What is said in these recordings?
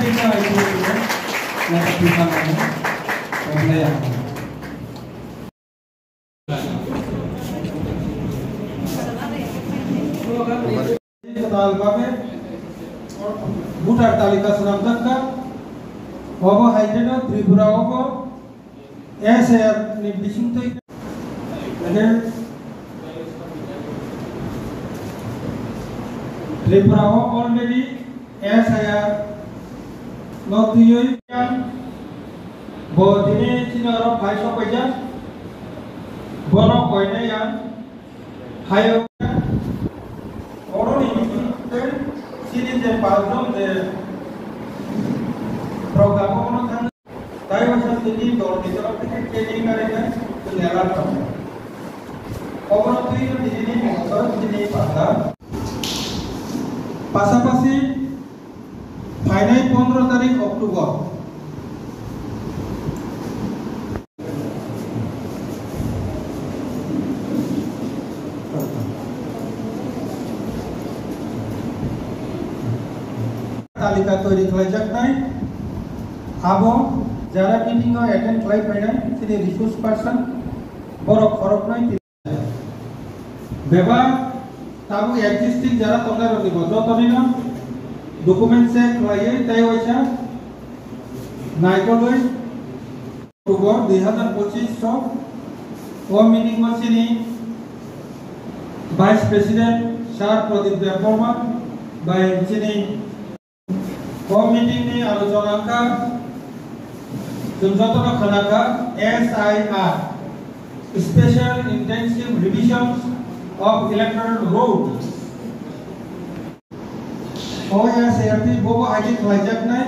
kita itu yang kita mulai voter তালিকা সুনামদাক্কা of হাইডেন Tripura of SR নির্দিষ্ট Tripura already SR নতুই বদিনে চিনার vice কইজা বন কইনায়ান হায় অরনি sini je pazdom je program ono kan tai wasa sini dor di taraf থেকে training karega to nela to obono tui to sini motor sini pada পাশাপাশি final 15 তারিখ October तालिका तैयारी खालामनाय आबो Zara meeting attend खालामनाय तिनि रिसोर्स पार्सन बर' खरबनाय बेबा ताबो एक्जिस्टिंग जारा तंगार दिब जतनिनो डकुमेंट से खालायै ताइ वैसा नायकलै अक्टोबर 2025 ओ मीटिंग मसिनि vice president sir Pradip Debbarma बाय चिनि मीटिंग में आलोचना का संशोधन खनाका SIR special intensive revision of electoral roll OSRT बोबो आगे खालामनाय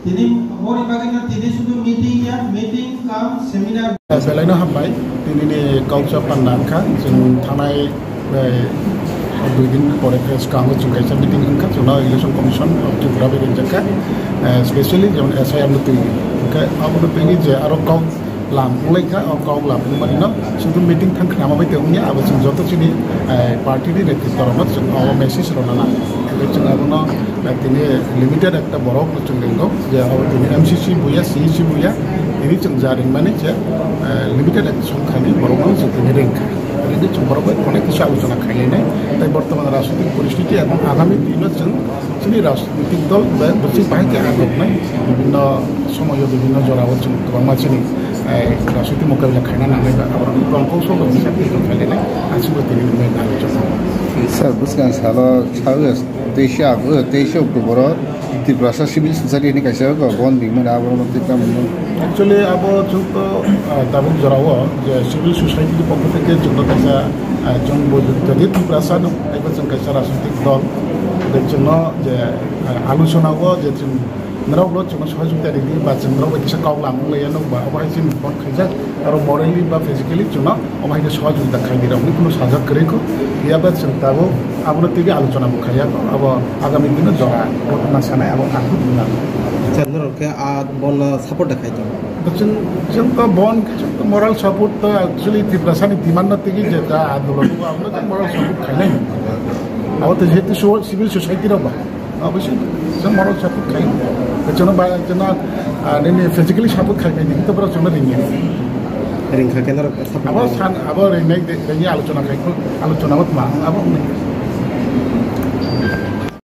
तिनि मोरि बागैनो तिनि सुदु मीटिंग काम सेमिनार बेलायनो हाबबाय दिनैनि काउन्सिल पान्नाखा जों थानाय दुई दिन परे कामो जों कैसा मीटिंग उनका जोना इलेक्शन कमिशन ऑफ त्रिपुरा बे जका स्पेशली जोन SIR नु तुई उनका अब नु तुई जे आरो काउ लाम लेखा और काउ लाम माने न सुदु मीटिंग थां खामा बाय तेउनि अब जों जतो चिनि पार्टी नि नेतृत्व रमत जों अब मेसेज रनाला बे जों अब न तिनि लिमिटेड एकटा बरफ जों लेंगो जे अब तिनि MCC बुया CEC बुया इनि जों जारिं माने जे लिमिटेड एक्शन खानि बरफ जों तिनि रेंखा ini cumberbai অনেক কিছু আলোচনা খাইলেনাই তাই বর্তমান রাজনৈতিক পরিস্থিতি এবং আগামী দিনত जों जोंनि राजनैतिक दल बे बाहायके आगबनाय বিভিন্ন সময় বিভিন্ন জরাবত जों गोबां मानसिनि राजनैतिक मोकाबिला खायना नांनाय बा आबादनि प्रकल्प हिसाबै खायलेनाय गासिबो दिनै आलोचना सर बुसगां सालो सालो 23 अक्टोबर त्रिपुरा सिभिल सोसाइटी कैसे बन बिमोन आबाद एक्चुअली अब जों तो दाबो जराव जे सिभिल सोसाइटी पक्ष থেকে जों कैसा जों যদি त्रिपुरा सानो एबा जों कैसा राजनैतिक दल जों जे आलोचनाव जे जों नरावल जों सहযোগিতা दिनि बा जों नराव बायदिसा कावलाम लैयानो बा अबाय जों फन खायजा आरो मरेलि बा फिजिकली जों अबाय सहযোগিতা खायदिरावनि कुनु साजा करेको याबा जों दाबो आबनो तिगे आलोचना बुखाया अब आगामी दिन जरा घटना सानाय अब आखु दिना चंद्र के आज बन सपोर्ट देखाइ जों तो बन जों तो मोरल सपोर्ट तो एक्चुअली त्रिपुरा सानि डिमांड नतिगे जे दा आंदोलन को आबनो जों मोरल सपोर्ट खाइनाय अब तो जेतु सिभिल सोसाइटी रबा अवश्य जों मोरल सपोर्ट खाइ जों बा जों ने फिजिकली सपोर्ट खाइनाय नि तो बरा जों रिङे रिंखा केन्द्र अब सान अब रिङनाय देनि आलोचना खाइखौ आलोचना मत मा अब